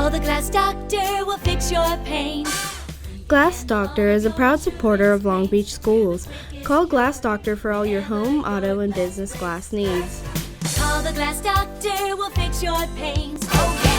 Call the Glass Doctor, we'll fix your pain. Glass Doctor is a proud supporter of Long Beach schools. Call Glass Doctor for all your home, auto, and business glass needs. Call the Glass Doctor, we'll fix your pains. Oh yeah!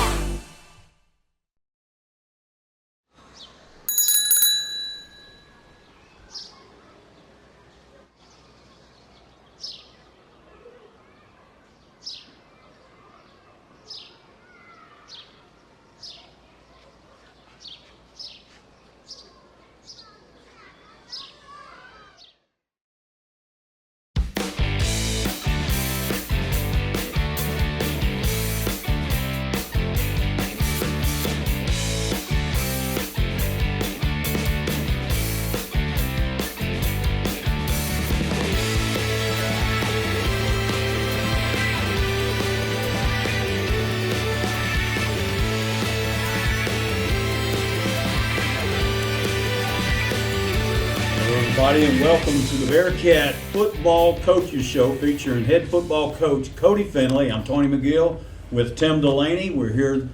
And welcome to the Bearcat Football Coaches Show featuring head football coach Cody Finley. I'm Tony McGill with Tim Delaney. We're here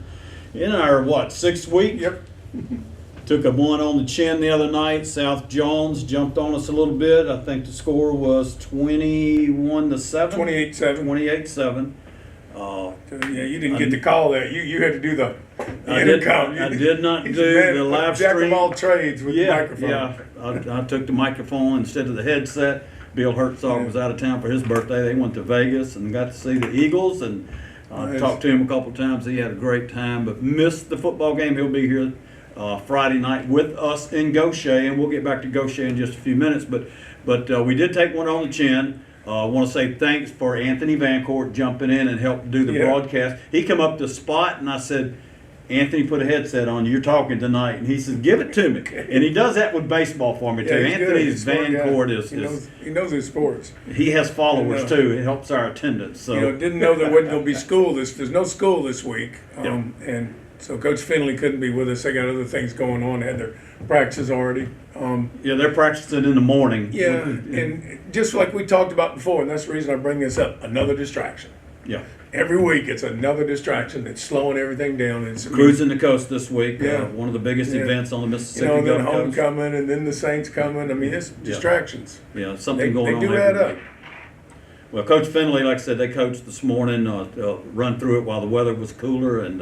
in our, sixth week? Yep. Took a one on the chin the other night. South Jones jumped on us a little bit. I think the score was 21-7. 28-7. 28-7. Yeah, you didn't get the call there. You had to do the intercom. I did not do the live stream. Jack of all trades with the microphone. Yeah, I took the microphone instead of the headset. Bill Hertzog was out of town for his birthday. They went to Vegas and got to see the Eagles, and talked to him a couple of times. He had a great time, but missed the football game. He'll be here Friday night with us in Goshen, and we'll get back to Goshen in just a few minutes. But we did take one on the chin. I want to say thanks for Anthony Vancourt jumping in and helping do the broadcast. He come up to spot, and I said, Anthony, put a headset on. You're talking tonight. And he said, give it to me. And he does that with baseball for me, too. Anthony Vancourt he knows his sports. He has followers, too. It helps our attendance. So didn't know there wasn't going to be school. There's no school this week. And so Coach Finley couldn't be with us. They got other things going on. They had their practices already. They're practicing in the morning. Yeah, and just like we talked about before, and that's the reason I bring this up, another distraction. Yeah. Every week it's another distraction that's slowing everything down. It's Cruising the coast this week. One of the biggest events on the Mississippi and then Gulf Coast. homecoming, and then the Saints coming. I mean, it's distractions. Yeah, something going on. They do add up. Well, Coach Finley, like I said, they coached this morning, run through it while the weather was cooler, and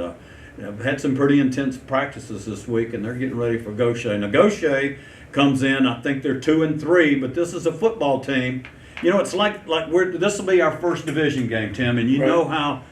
had some pretty intense practices this week, and they're getting ready for Goshen. Now, Goshen comes in, I think they're 2-3, but this is a football team. It's like this will be our first division game, Tim, and know how,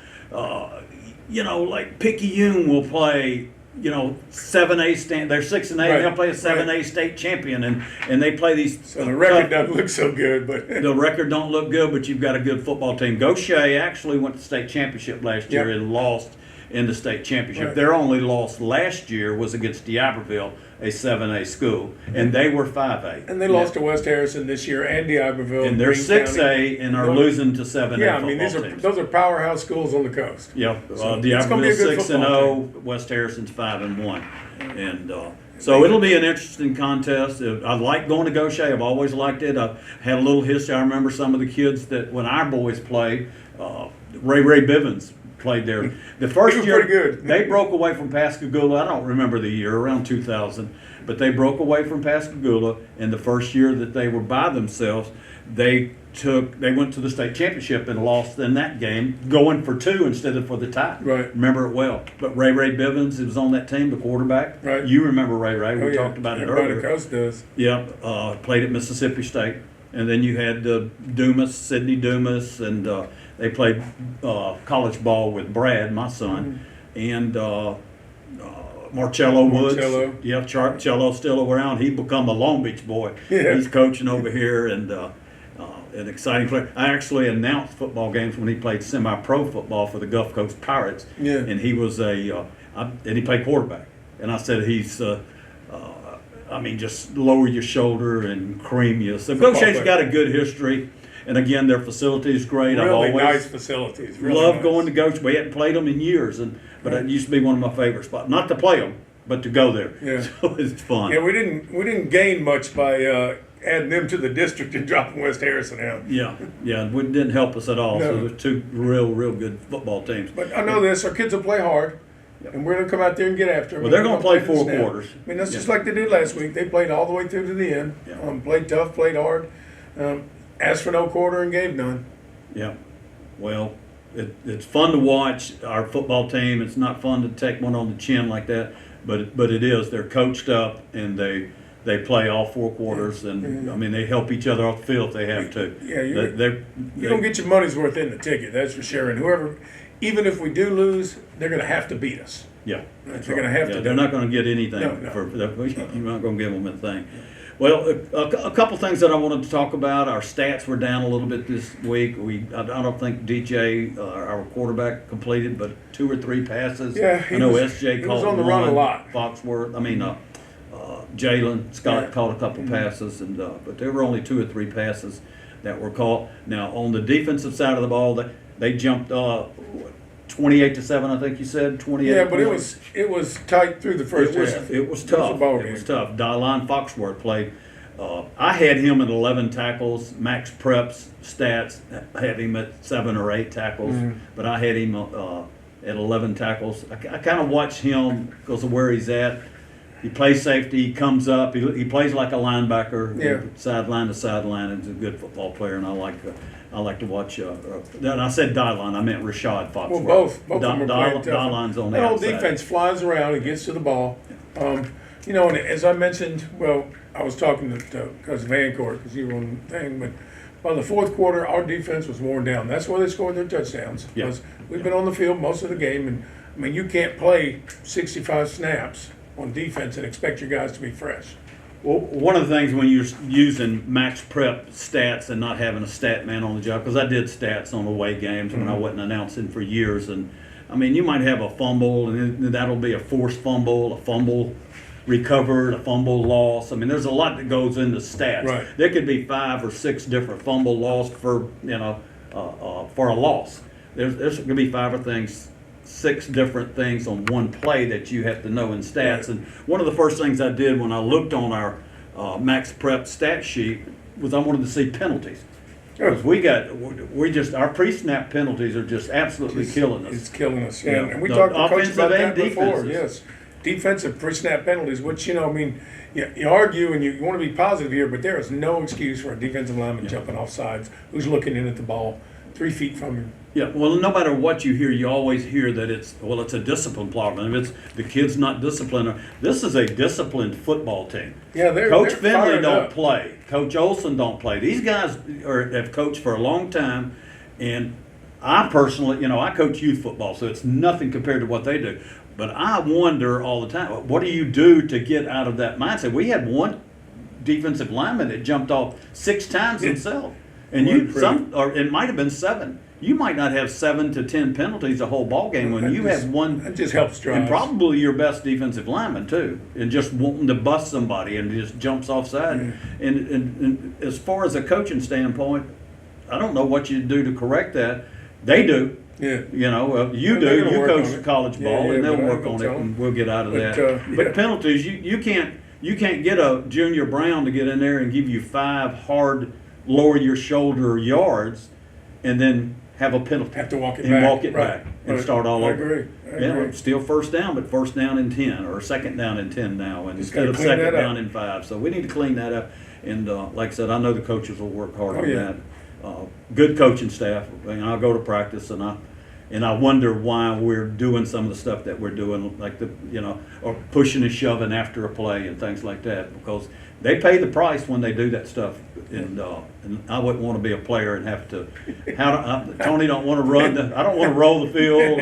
like Picayune will play, 7A stand. They're 6-8. Right. They'll play a 7A state champion, and they play these. So the record doesn't look so good, but the record don't look good. But you've got a good football team. Goshen actually went to the state championship last year and lost in the state championship. Right. Their only loss last year was against D'Iberville, a 7A school, and they were 5A. And they lost to West Harrison this year and D'Iberville. And they're 6A and are losing to 7A. Yeah, I mean those are powerhouse schools on the coast. Yeah, So D'Iberville's 6-0, West Harrison's 5-1, and so it'll be an interesting contest. I like going to Goshen. I've always liked it. I've had a little history. I remember some of the kids that when our boys played, Ray Bivens played there. The first year, pretty good. They broke away from Pascagoula. I don't remember the year, around 2000, but they broke away from Pascagoula. And the first year that they were by themselves, they went to the state championship and lost in that game, going for 2 instead of for the tie. Right. Remember it well. But Ray Bivens was on that team, the quarterback. Right. You remember Ray. We talked about it earlier. Everybody coast does. Yeah. Played at Mississippi State. And then you had Sidney Dumas, and they played college ball with Brad, my son, and Marcello Woods. Yeah, Marcello's still around. He become a Long Beach boy. Yeah. He's coaching over here, and an exciting player. I actually announced football games when he played semi-pro football for the Gulf Coast Pirates. Yeah. And he was and he played quarterback. And I said he's just lower your shoulder and cream you. So Goshen's got a good history. And again, their facility is great. Really I've always nice facilities. Really loved nice. going to Goshen. We hadn't played them in years, but it used to be one of my favorite spots. Not to play them, but to go there. Yeah. So it's fun. Yeah, we didn't gain much by adding them to the district and dropping West Harrison out. Yeah, it didn't help us at all. No. So there's two real good football teams. But I know this: our kids will play hard. Yep. And we're going to come out there and get after them. Well, they're going to play the 4 snap. quarters. I mean, that's just Yeah. like they did last week. They played all the way through to the end. Yeah. Played tough, played hard. Asked for no quarter and gave none. Yeah. Well, it's fun to watch our football team. It's not fun to take one on the chin like that, but it is. They're coached up and they play all 4 quarters, and I mean they help each other off the field if they have to. Yeah, you you don't get your money's worth in the ticket, that's for sure. And whoever, even if we do lose, they're going to have to beat us. Yeah, They're going to have to. They're not going to get anything No. for you're not going to give them a thing. Well, a couple things that I wanted to talk about. Our stats were down a little bit this week. I don't think DJ, our quarterback, completed but 2 or 3 passes. Yeah, I know he SJ was caught on the run a one. lot. Foxworth, Jalen Scott caught a couple passes, and but there were only 2 or 3 passes that were caught. Now on the defensive side of the ball, they jumped 28-7. I think you said 28. Yeah, but it was tight through the first half. It was tough. a ball It game. was tough. Dylan Foxworth played. I had him at 11 tackles. Max Prep's stats had him at 7 or 8 tackles, but I had him at 11 tackles. I kind of watch him because of where he's at. He plays safety. He comes up. He plays like a linebacker, Yeah. sideline to sideline. He's a good football player, and I like to watch. And I said Dylan. I meant Rashad Foxworth. Well, both of them are playing tough. Dylan's on the That whole outside. defense flies around and gets to the ball. And as I mentioned, I was talking to Cousin Vancourt because you were on the thing, but by the 4th quarter, our defense was worn down. That's where they scored their touchdowns. Yeah. Because we've been on the field most of the game, and I mean, you can't play 65 snaps on defense and expect your guys to be fresh. Well, one of the things when you're using Max Prep stats and not having a stat man on the job, because I did stats on away games when I wasn't announcing for years, and I mean, you might have a fumble, and that'll be a forced fumble, a fumble recovered, a fumble loss. I mean, there's a lot that goes into stats. Right. There could be 5 or 6 different fumble loss for for a loss. There's going to be 6 different things on one play that you have to know in stats. Right. And one of the first things I did when I looked on our Max Prep stat sheet was I wanted to see penalties. Because our pre-snap penalties are just absolutely killing us. It's killing us. Yeah. And we The talked to Coach offensive about that and before. defensive. Yes, defensive pre-snap penalties. Which you argue and you want to be positive here, but there is no excuse for a defensive lineman jumping off sides who's looking in at the ball 3 feet from him. Yeah, well, no matter what you hear, you always hear that it's a discipline problem. If it's the kid's not disciplined, this is a disciplined football team. Yeah, Coach they're Finley fired don't up. play. Coach Olson don't play. These guys have coached for a long time, and I personally, I coach youth football, so it's nothing compared to what they do. But I wonder all the time, what do you do to get out of that mindset? We had one defensive lineman that jumped off 6 times himself, and it might have been 7. You might not have 7 to 10 penalties a whole ball game when you have one. That just helps drive. And probably your best defensive lineman too, and just wanting to bust somebody and just jumps offside. And as far as a coaching standpoint, I don't know what you do to correct that. They do. Yeah. You And do. they're gonna You work coach on the it. college Yeah, ball, and but they'll I work will on it, tell and we'll get out of But, that. But yeah. penalties, you can't get a Junior Brown to get in there and give you 5 hard, lower your shoulder yards, and then have a penalty. Have to walk it and back. walk it Right. back and Right. start all I over. agree. I agree. Still first down, but first down and 10, or second down and 10 now, and Just instead gotta of clean second that up. down and 5. So we need to clean that up. And like I said, I know the coaches will work hard on yeah. that. Good coaching staff. I'll go to practice, and I wonder why we're doing some of the stuff that we're doing, like or pushing and shoving after a play and things like that, because they pay the price when they do that stuff. And I wouldn't want to be a player and have to. Tony don't want to run. I don't want to roll the field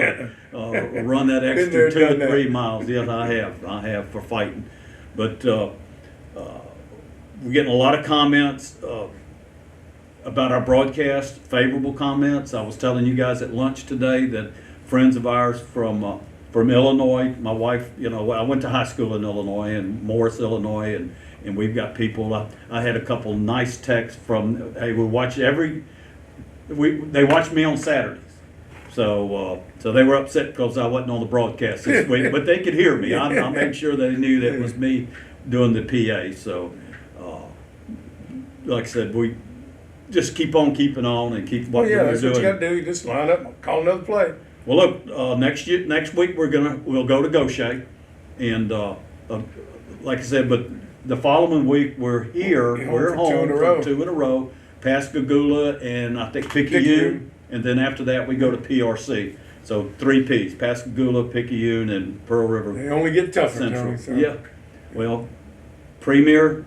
or run that Been extra there, 2 or done that. 3 miles. Yes, I have for fighting, but we're getting a lot of comments about our broadcast, favorable comments. I was telling you guys at lunch today that friends of ours from Illinois, my wife, I went to high school in Illinois, in Morris, Illinois, and we've got people. I had a couple nice texts from, hey, they watch me on Saturdays. So they were upset because I wasn't on the broadcast this week, but they could hear me. I made sure they knew that it was me doing the PA. So, like I said, we just keep on keeping on and keep what we're That's doing. what you got to do. You just line up, call another play. Well, look, next week we'll go to Gaucher, and like I said, but the following week we're here. We're home for 2 in a row. Pascagoula and I think Picayune, and then after that we go to PRC. So 3 Ps: Pascagoula, Picayune, and Pearl River. They only get tougher, Central. Tony, so. Yeah. Well, Premier.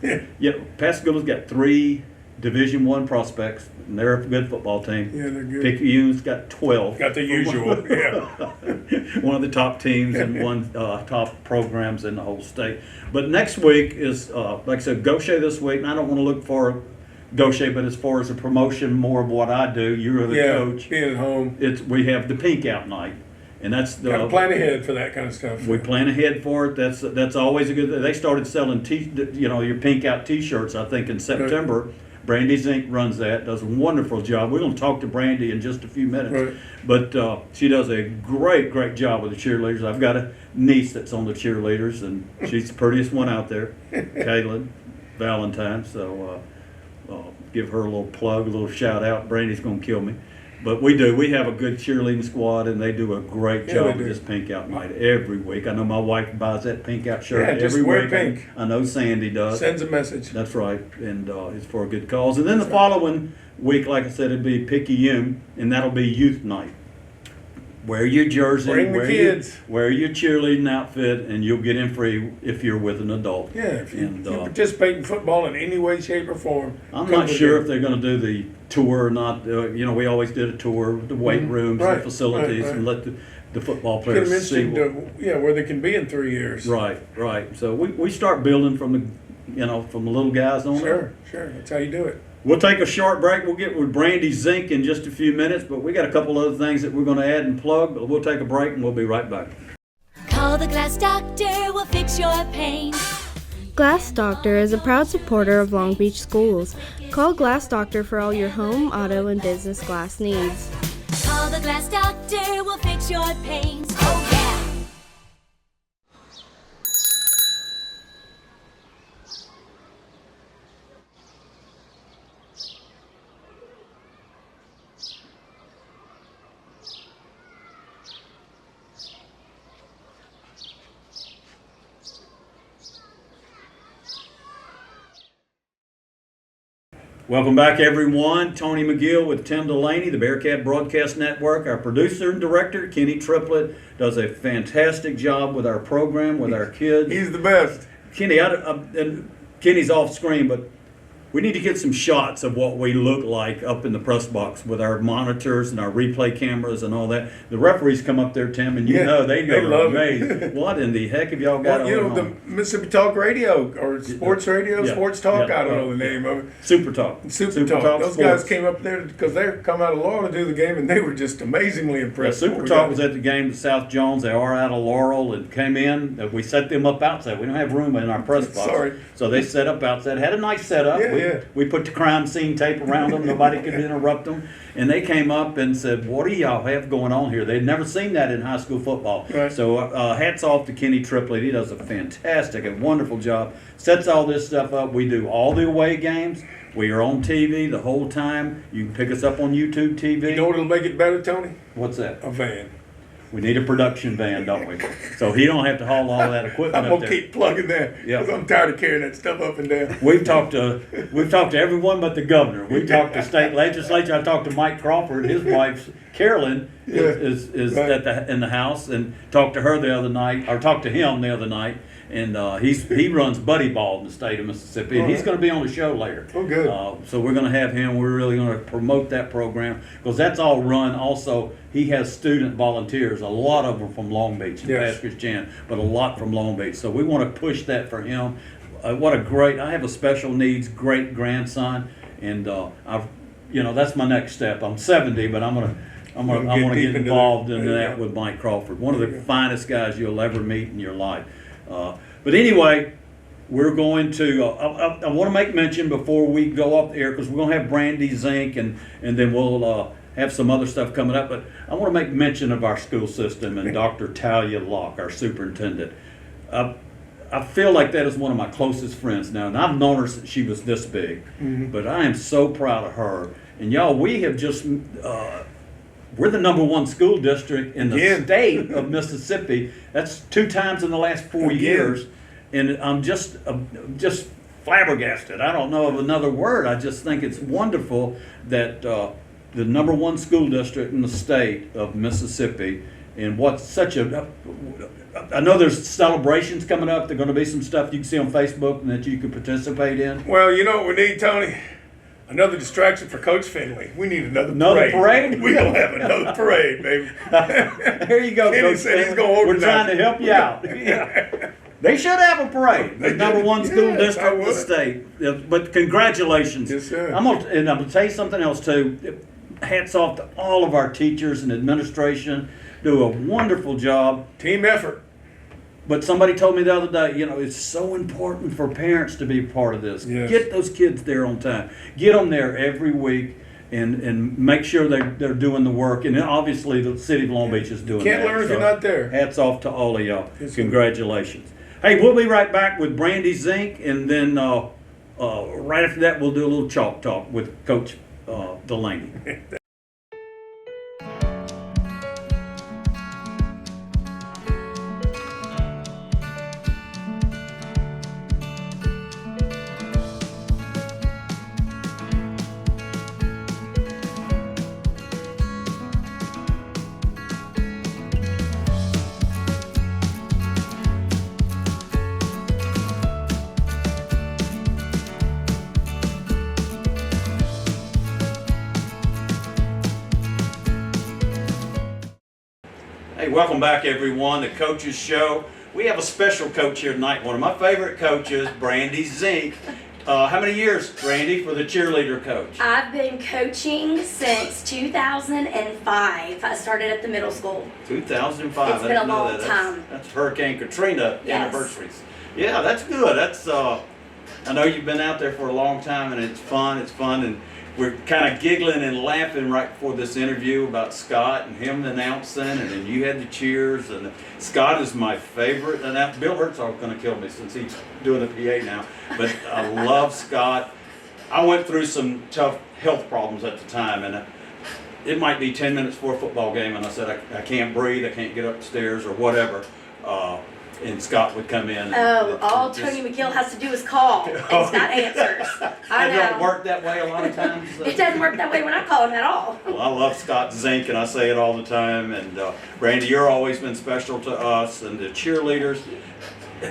Yeah, Pascagoula's got 3 Division I prospects, and they're a good football team. Yeah, they're good. Picayune's got 12. Got the usual, yeah. One of the top teams and one top programs in the whole state. But next week is, like I said, Gaucher this week, and I don't want to look for Gaucher, but as far as a promotion, more of what I do, you're the coach. Being at home. We have the Pink Out Night, and that's the. Got to plan ahead for that kind of stuff. We plan ahead for it. That's always a good. They started selling your Pink Out T-shirts, I think, in September. Right. Brandy Zink runs that, does a wonderful job. We're going to talk to Brandy in just a few minutes. Right. But she does a great job with the cheerleaders. I've got a niece that's on the cheerleaders, and she's the prettiest one out there, Kaylin Valentine. So give her a little plug, a little shout out. Brandy's going to kill me. But we have a good cheerleading squad, and they do a great job with this Pink Out Night every week. I know my wife buys that Pink Out shirt every week. Wear pink. I know Sandy does. Sends a message. That's right, and it's for a good cause. And then the following week, like I said, it'd be Picayune, and that'll be Youth Night. Wear your jersey, bring the kids, wear your cheerleading outfit, and you'll get in free if you're with an adult. Yeah, if you participate in football in any way, shape, or form. I'm not sure if they're going to do the tour or not. We always did a tour of the weight rooms and facilities and let the football players see where they can be in 3 years. Right. So we start building from the little guys on. Sure. That's how you do it. We'll take a short break. We'll get with Brandy Zink in just a few minutes, but we got a couple other things that we're going to add and plug, but we'll take a break and we'll be right back. Call the Glass Doctor, we'll fix your pain. Glass Doctor is a proud supporter of Long Beach schools. Call Glass Doctor for all your home, auto, and business glass needs. Call the Glass Doctor, we'll fix your pains. Oh yeah! Welcome back, everyone. Tony McGill with Tim Delaney, the Bearcat Broadcast Network. Our producer and director, Kenny Triplett, does a fantastic job with our program, with our kids. He's the best. Kenny, and Kenny's off screen, but we need to get some shots of what we look like up in the press box with our monitors and our replay cameras and all that. The referees come up there, Tim, and they go amazed. What in the heck have y'all got on? The Mississippi Talk Radio or Sports Radio, Sports Talk, I don't know the name of it. Super Talk. Super Talk. Those Sports guys came up there because they come out of Laurel to do the game, and they were just amazingly impressed. Super Talk was at the game at South Jones. They are out of Laurel and came in. We set them up outside. We don't have room in our press box. Sorry. So they set up outside. Had a nice setup. We put the crime scene tape around them. Nobody could interrupt them. And they came up and said, what do y'all have going on here? They'd never seen that in high school football. Right. So hats off to Kenny Triplett. He does a wonderful job. Sets all this stuff up. We do all the away games. We are on TV the whole time. You can pick us up on YouTube TV. You know what'll make it better, Tony? What's that? A van. We need a production van, don't we? So he don't have to haul all that equipment I'm up gonna there. keep plugging that because I'm tired of carrying that stuff up and down. We've talked to everyone but the governor. We talked to state legislature. I talked to Mike Crawford. His wife Carolyn is in the house, and talked to her the other night, or talked to him the other night. And he runs Buddy Ball in the state of Mississippi, and he's going to be on the show later. Oh, good. So we're going to have him. We're really going to promote that program because that's all run. Also, he has student volunteers. A lot of them from Long Beach, Pass Christian, but a lot from Long Beach. So we want to push that for him. I have a special needs great grandson, and that's my next step. I'm 70, but I want to get involved in that with Mike Crawford, one of the finest guys you'll ever meet in your life. But anyway, we're going to, I want to make mention before we go off the air, because we're going to have Brandy Zink, and then we'll have some other stuff coming up, but I want to make mention of our school system and Dr. Talia Locke, our superintendent. I feel like that is one of my closest friends now, and I've known her since she was this big, but I am so proud of her. And y'all, we have just we're the #1 school district in the Again. state of Mississippi. That's 2 times in the last 4 Again. years, and I'm just flabbergasted. I don't know of another word. I just think it's wonderful that the #1 school district in the state of Mississippi, and what's such a, I know there's celebrations coming up. There's going to be some stuff you can see on Facebook and that you can participate in. Well, you know what we need, Tony? Another distraction for Coach Finley. We need another parade? We don't have another parade, baby. Here you go, Kenny Coach said he's Finley. gonna We're organize trying to it. help you out. Yeah. They should have a parade. The #1 school Yes, district I in the would. state. Yeah, but congratulations. Yes, sir. I'm gonna tell you something else too. Hats off to all of our teachers and administration. Do a wonderful job. Team effort. But somebody told me the other day, it's so important for parents to be part of this. Yes. Get those kids there on time. Get them there every week and make sure they're doing the work. And then obviously the city of Long Beach is doing that. Can't learn if you're not there. Hats off to all of y'all. Yes, sir. Congratulations. Hey, we'll be right back with Brandy Zink, and then right after that we'll do a little chalk talk with Coach Delaney. Hey, welcome back everyone to Coach's Show. We have a special coach here tonight, one of my favorite coaches, Brandy Zink. How many years, Brandy, for the cheerleader coach? I've been coaching since 2005. I started at the middle school. 2005. It's been a long time. That's Hurricane Katrina Yes. anniversaries. Yeah, that's good. That's I know you've been out there for a long time, and it's fun. It's fun, and we're kind of giggling and laughing right before this interview about Scott and him announcing, and then you had the cheers. And Scott is my favorite. And that, Bill Herzog's going to kill me since he's doing the PA now. But I love Scott. I went through some tough health problems at the time, and it might be 10 minutes before a football game, and I said, I can't breathe, I can't get upstairs or whatever. And Scott would come in. Oh, all Tony McGill has to do is call, and Scott answers. I It know. don't work that way a lot of times. It doesn't work that way when I call him at all. Well, I love Scott Zink, and I say it all the time. And Brandy, you're always been special to us. And the cheerleaders,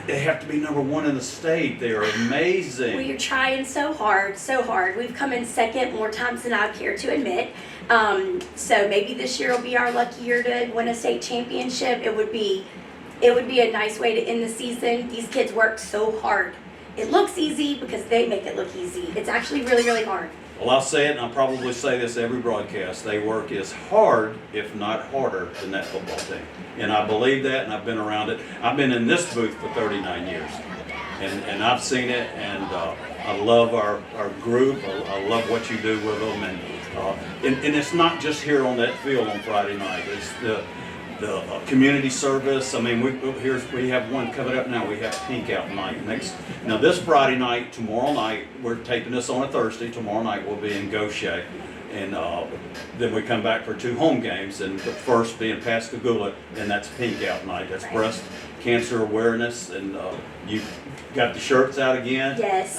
they have to be #1 in the state. They are amazing. We are trying so hard, so hard. We've come in second more times than I care to admit. So maybe this year will be our lucky year to win a state championship. It would be a nice way to end the season. These kids work so hard. It looks easy because they make it look easy. It's actually really, really hard. Well, I'll say it, and I'll probably say this every broadcast. They work as hard, if not harder, than that football team. And I believe that, and I've been around it. I've been in this booth for 39 years. And I've seen it, and I love our group. I love what you do with them. And it's not just here on that field on Friday night. It's the community service. I mean, we have one coming up now. We have Pink Out night now. This Friday night, tomorrow night, we're taping this on a Thursday. Tomorrow night we'll be in Goshen, and then we come back for 2 home games. And the first being Pascagoula, and that's Pink Out night. That's breast cancer awareness, and you got the shirts out again. Yes.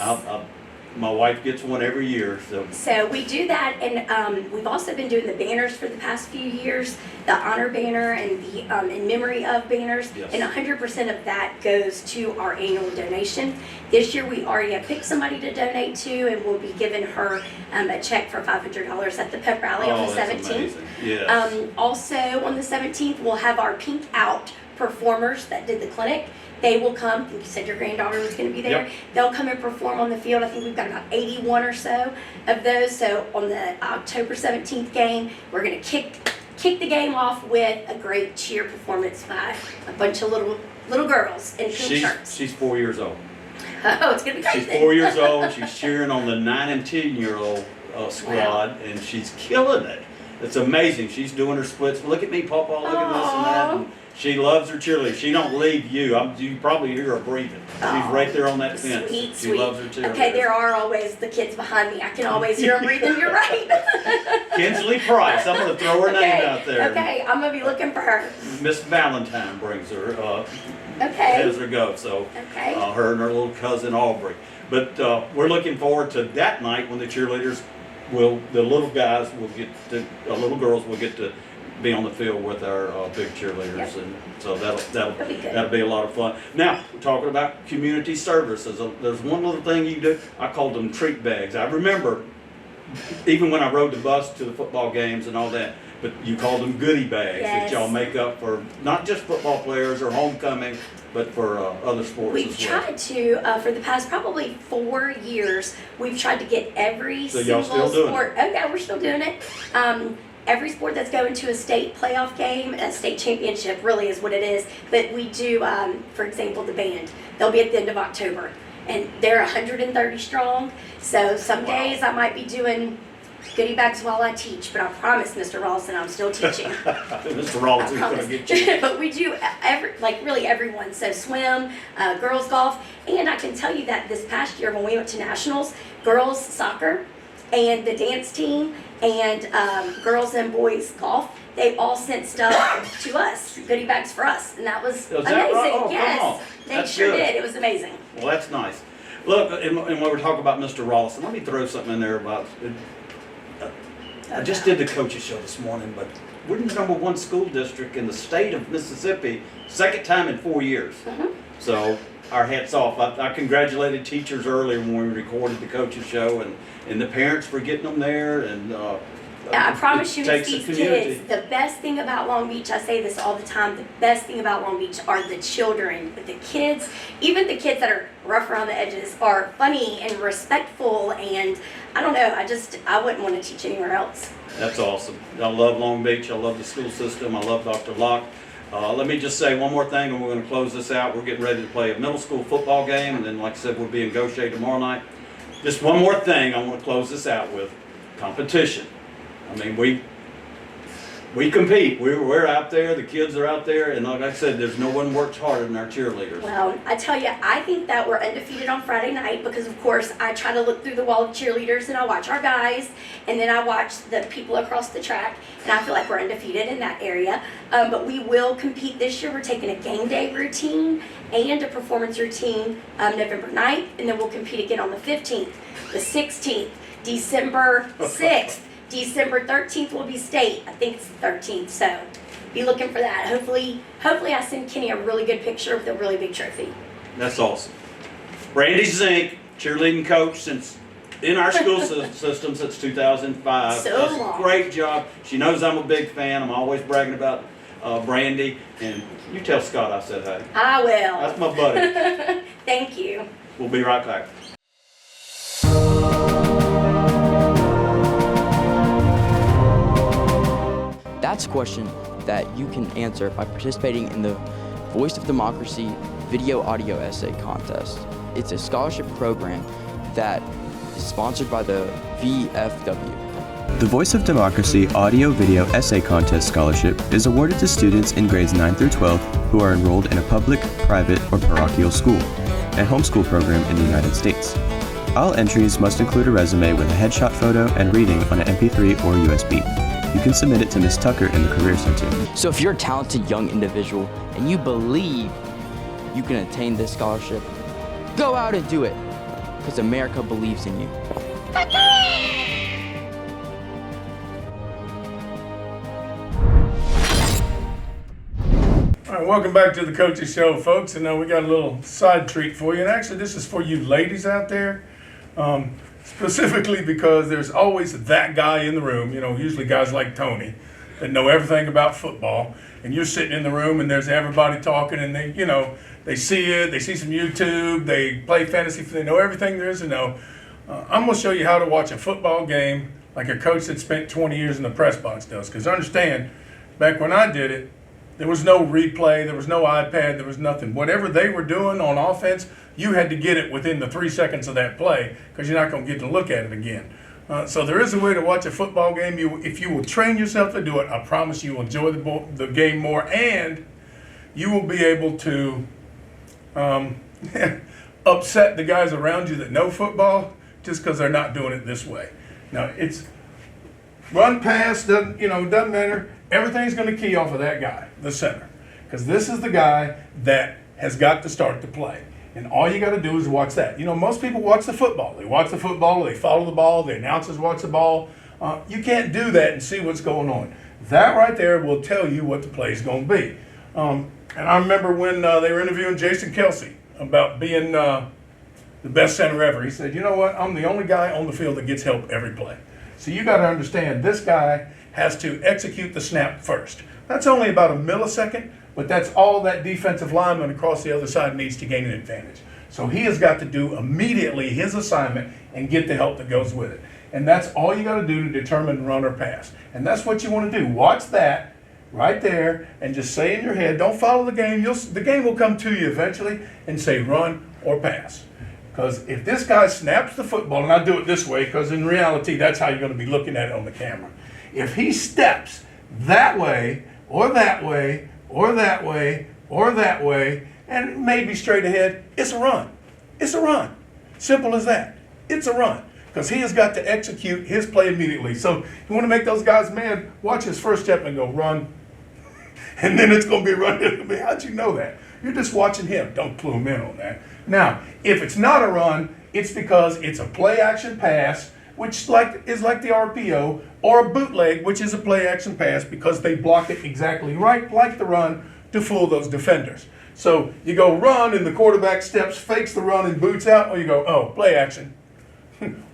My wife gets one every year, So we do that, and we've also been doing the banners for the past few years, the honor banner and the in memory of banners, Yes. and 100% of that goes to our annual donation. This year we already have picked somebody to donate to, and we'll be giving her a check for $500 at the pep rally on the that's 17th. amazing. Yes. Also on the 17th we'll have our Pink Out performers that did the clinic. They will come. I think you said your granddaughter was going to be there. Yep. They'll come and perform on the field. I think we've got about 81 or so of those. So on the October 17th game, we're going to kick the game off with a great cheer performance by a bunch of little girls in pink shirts. She's 4 years old. Oh, it's going to be great. She's then. 4 years old. She's cheering on the 9 and 10-year-old squad, and she's killing it. It's amazing. She's doing her splits. Look at me, Papa. Look at this and that. And She loves her cheerleader. She don't leave you. You probably hear her breathing. She's right there on that fence. Sweet, She sweet. loves her cheerleader. Okay, there are always the kids behind me. I can always hear them breathing. You're right. Kinsley Price. I'm going to throw her name out there. Okay, I'm gonna be looking for her. Miss Valentine brings her. Okay. As her go. So Okay. her and her little cousin Aubrey. But we're looking forward to that night when the cheerleaders the little guys will get to, little girls will get to be on the field with our big cheerleaders, Yep. and so that'll be good. that'll be a lot of fun. Now, we're talking about community services. There's one little thing you can do. I called them treat bags. I remember even when I rode the bus to the football games and all that. But you called them goodie bags Yes. that y'all make up for not just football players or homecoming, but for other sports We've as well. tried to, for the past probably 4 years, we've tried to get every So y'all single still doing sport. Oh yeah, we're still doing it. Every sport that's going to a state playoff game, a state championship really is what it is. But we do, for example, the band. They'll be at the end of October. And they're 130 strong. So some Wow. days I might be doing goodie bags while I teach, but I promise, Mr. Rawlson, I'm still teaching. Mr. Rollins is going to get you. But we do really everyone. So swim, girls golf, and I can tell you that this past year when we went to nationals, girls soccer, and the dance team, and girls and boys golf, they all sent stuff to us, goodie bags for us, and that was amazing. that right? Oh, come yes, on. they That's sure good. did. It was amazing. Well, that's nice. Look, and when we're talking about Mr. Rawlson, let me throw something in there about. I just did the coaches show this morning, but we're the #1 school district in the state of Mississippi, second time in 4 years. Mhm. So our hats off. I congratulated teachers earlier when we recorded the coaches show, and the parents for getting them there, and I promise you, it it's takes a these community. kids. The best thing about Long Beach, I say this all the time, the best thing about Long Beach are the children. The kids, even the kids that are rough around the edges, are funny and respectful, and I don't know, I wouldn't want to teach anywhere else. That's awesome. I love Long Beach. I love the school system. I love Dr. Locke. Let me just say one more thing, and we're going to close this out. We're getting ready to play a middle school football game, and then, like I said, we'll be in Gaucher tomorrow night. Just one more thing I want to close this out with. Competition. I mean, we compete. We're out there. The kids are out there, and like I said, there's no one works harder than our cheerleaders. Well, I tell you, I think that we're undefeated on Friday night because, of course, I try to look through the wall of cheerleaders and I watch our guys, and then I watch the people across the track, and I feel like we're undefeated in that area. But we will compete this year. We're taking a game day routine and a performance routine November 9th, and then we'll compete again on the 15th, the 16th, December 6th. December 13th will be state. I think it's the 13th, so be looking for that. Hopefully I send Kenny a really good picture with a really big trophy. That's awesome. Brandy Zink, cheerleading coach in our school system since 2005. So Does long. a great job. She knows I'm a big fan. I'm always bragging about Brandy. And you tell Scott I said hey. I will. That's my buddy. Thank you. We'll be right back. That's a question that you can answer by participating in the Voice of Democracy Video Audio Essay Contest. It's a scholarship program that is sponsored by the VFW. The Voice of Democracy Audio Video Essay Contest Scholarship is awarded to students in grades 9 through 12 who are enrolled in a public, private, or parochial school, a homeschool program in the United States. All entries must include a resume with a headshot photo and reading on an MP3 or USB. You can submit it to Ms. Tucker in the Career Center. So if you're a talented young individual and you believe you can attain this scholarship, go out and do it, because America believes in you. All right, welcome back to the Coaches Show, folks. And we got a little side treat for you. And actually, this is for you ladies out there, specifically because there's always that guy in the room, usually guys like Tony, that know everything about football. And you're sitting in the room and there's everybody talking and they see it, they see some YouTube, they play fantasy, they know everything there is to know. I'm going to show you how to watch a football game like a coach that spent 20 years in the press box does. Because understand, back when I did it, there was no replay, there was no iPad, there was nothing. Whatever they were doing on offense, you had to get it within the 3 seconds of that play because you're not going to get to look at it again. So there is a way to watch a football game. If you will train yourself to do it, I promise you will enjoy the game more, and you will be able to upset the guys around you that know football just because they're not doing it this way. Now, it's run, pass, doesn't matter. Everything's going to key off of that guy, the center, because this is the guy that has got to start the play. And all you got to do is watch that. Most people watch the football. They watch the football, they follow the ball, the announcers watch the ball. You can't do that and see what's going on. That right there will tell you what the play is going to be. And I remember when they were interviewing Jason Kelsey about being the best center ever. He said, you know what, I'm the only guy on the field that gets help every play. So you got to understand, this guy has to execute the snap first. That's only about a millisecond, but that's all that defensive lineman across the other side needs to gain an advantage. So he has got to do immediately his assignment and get the help that goes with it. And that's all you got to do to determine run or pass. And that's what you want to do. Watch that right there and just say in your head, don't follow the game. The game will come to you eventually, and say run or pass. Because if this guy snaps the football, and I do it this way because in reality that's how you're going to be looking at it on the camera. If he steps that way or that way or that way or that way and maybe straight ahead, it's a run. It's a run. Simple as that. It's a run. Because he has got to execute his play immediately. So you want to make those guys mad, watch his first step and go run. And then it's going to be run. How'd you know that? You're just watching him. Don't clue him in on that. Now, if it's not a run, it's because it's a play action pass, which is like the RPO, or a bootleg, which is a play action pass because they block it exactly right, like the run, to fool those defenders. So you go run and the quarterback steps, fakes the run and boots out, or you go, oh, play action.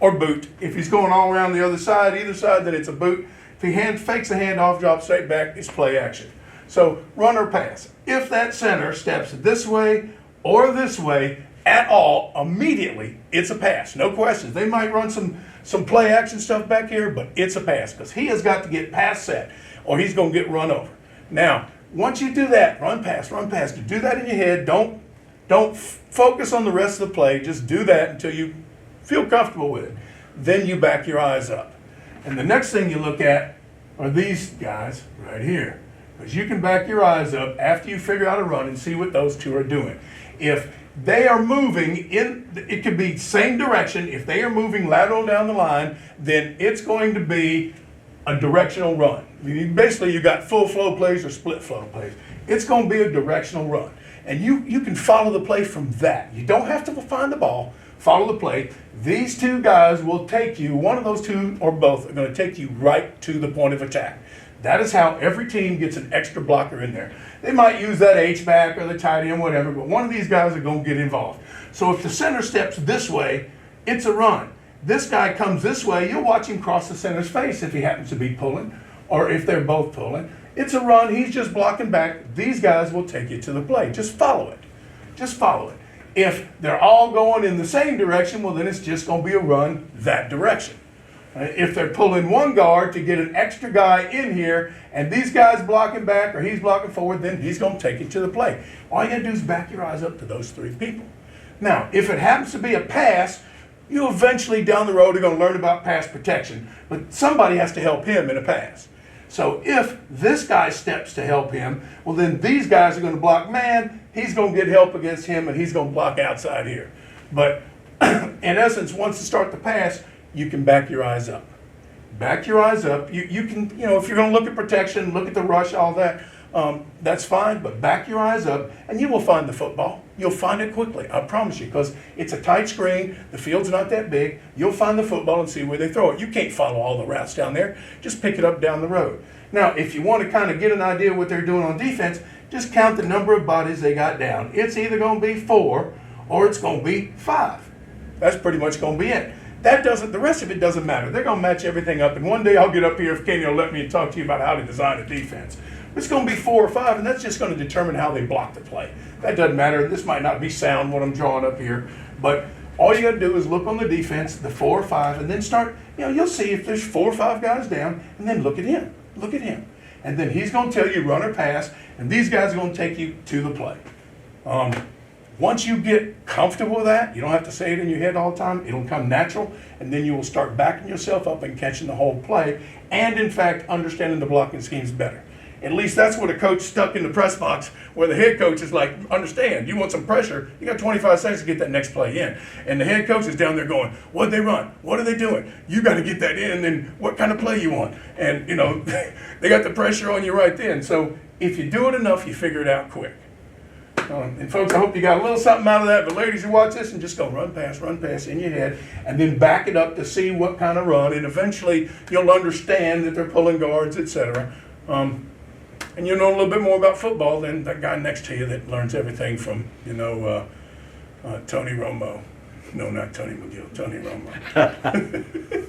Or boot. If he's going all around the other side, either side, then it's a boot. If he fakes a handoff, drops straight back, it's play action. So run or pass. If that center steps this way or this way at all, immediately it's a pass. No questions. They might run some play action stuff back here, but it's a pass because he has got to get pass set or he's going to get run over. Now, once you do that, run pass, you do that in your head. Don't focus on the rest of the play. Just do that until you feel comfortable with it. Then you back your eyes up. And the next thing you look at are these guys right here. Because you can back your eyes up after you figure out a run and see what those two are doing. If they are moving it could be same direction. If they are moving lateral down the line, then it's going to be a directional run. Basically, you got full flow plays or split flow plays. It's going to be a directional run. And you can follow the play from that. You don't have to find the ball. Follow the play. These two guys will take you, one of those two or both are going to take you right to the point of attack. That is how every team gets an extra blocker in there. They might use that H-back or the tight end, whatever, but one of these guys are going to get involved. So if the center steps this way, it's a run. This guy comes this way, you'll watch him cross the center's face if he happens to be pulling, or if they're both pulling. It's a run, he's just blocking back. These guys will take you to the play. Just follow it. Just follow it. If they're all going in the same direction, well, then it's just going to be a run that direction. If they're pulling one guard to get an extra guy in here, and these guys blocking back or he's blocking forward, then he's going to take it to the play. All you got to do is back your eyes up to those three people. Now, if it happens to be a pass, you eventually down the road are going to learn about pass protection, but somebody has to help him in a pass. So if this guy steps to help him, well, then these guys are going to block man, he's going to get help against him, and he's going to block outside here. But in essence, once you start the pass, you can back your eyes up. Back your eyes up. You can, if you're going to look at protection, look at the rush, all that, that's fine, but back your eyes up, and you will find the football. You'll find it quickly, I promise you, because it's a tight screen, the field's not that big, you'll find the football and see where they throw it. You can't follow all the routes down there, just pick it up down the road. Now, if you want to kind of get an idea of what they're doing on defense, just count the number of bodies they got down. It's either going to be 4 or it's going to be 5. That's pretty much going to be it. The rest of it doesn't matter. They're going to match everything up, and one day I'll get up here if Kenny will let me and talk to you about how to design a defense. It's going to be 4 or 5, and that's just going to determine how they block the play. That doesn't matter. This might not be sound what I'm drawing up here, but all you got to do is look on the defense, the 4 or 5, and then start, you'll see if there's 4 or 5 guys down, and then look at him. Look at him. And then he's going to tell you run or pass, and these guys are going to take you to the play. Once you get comfortable with that, you don't have to say it in your head all the time. It'll come natural, and then you will start backing yourself up and catching the whole play, and in fact, understanding the blocking schemes better. At least that's what a coach stuck in the press box, where the head coach is like, understand, you want some pressure, you got 25 seconds to get that next play in. And the head coach is down there going, what'd they run? What are they doing? You got to get that in, and what kind of play you want? And, you know, they got the pressure on you right then. So if you do it enough, you figure it out quick. And folks, I hope you got a little something out of that. But ladies, you watch this and just go run pass in your head, and then back it up to see what kind of run, and eventually you'll understand that they're pulling guards, etc. And you'll know a little bit more about football than that guy next to you that learns everything from, you know, Tony Romo. No, not Tony McGill, Tony Romo.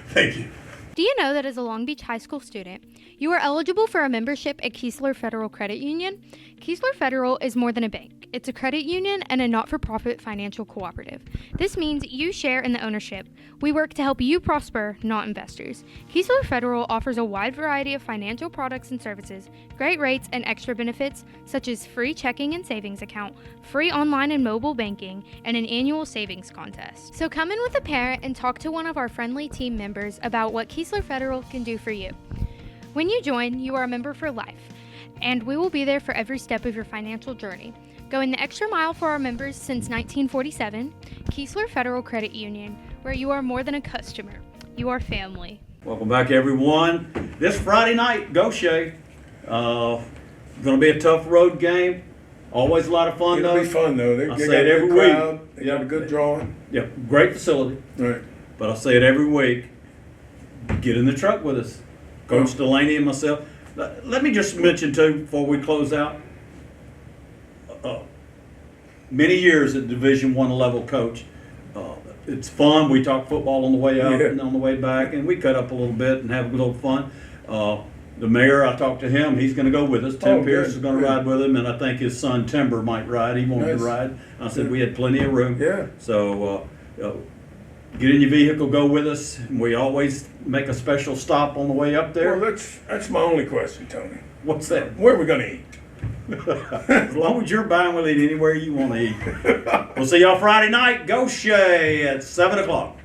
Thank you. Do you know that as a Long Beach High School student, you are eligible for a membership at Keesler Federal Credit Union? Keesler Federal is more than a bank. It's a credit union and a not-for-profit financial cooperative. This means you share in the ownership. We work to help you prosper, not investors. Keesler Federal offers a wide variety of financial products and services, great rates and extra benefits, such as free checking and savings account, free online and mobile banking, and an annual savings contest. So come in with a parent and talk to one of our friendly team members about what Keesler Federal can do for you. When you join, you are a member for life, and we will be there for every step of your financial journey. Going the extra mile for our members since 1947, Keesler Federal Credit Union, where you are more than a customer, you are family. Welcome back, everyone. This Friday night, go Shay. Going to be a tough road game. Always a lot of fun, It'll though. be fun, though. They I got say a it every good crowd. week. They got a good drawing. Yep, great facility. Right. But I say it every week. Get in the truck with us. Coach Delaney and myself. Let me just mention, too, before we close out. Many years at Division I level coach. It's fun. We talk football on the way up and on the way back, and we cut up a little bit and have a little fun. The mayor, I talked to him. He's going to go with us. Tim Pierce is going to ride with him, and I think his son Timber might ride. He wanted to ride. I said we had plenty of room. Yeah. So get in your vehicle, go with us. We always make a special stop on the way up there. Well, that's my only question, Tony. What's that? Where are we going to eat? As long as you're buying, we'll eat anywhere you want to eat. We'll see y'all Friday night. Go Shay at 7 o'clock.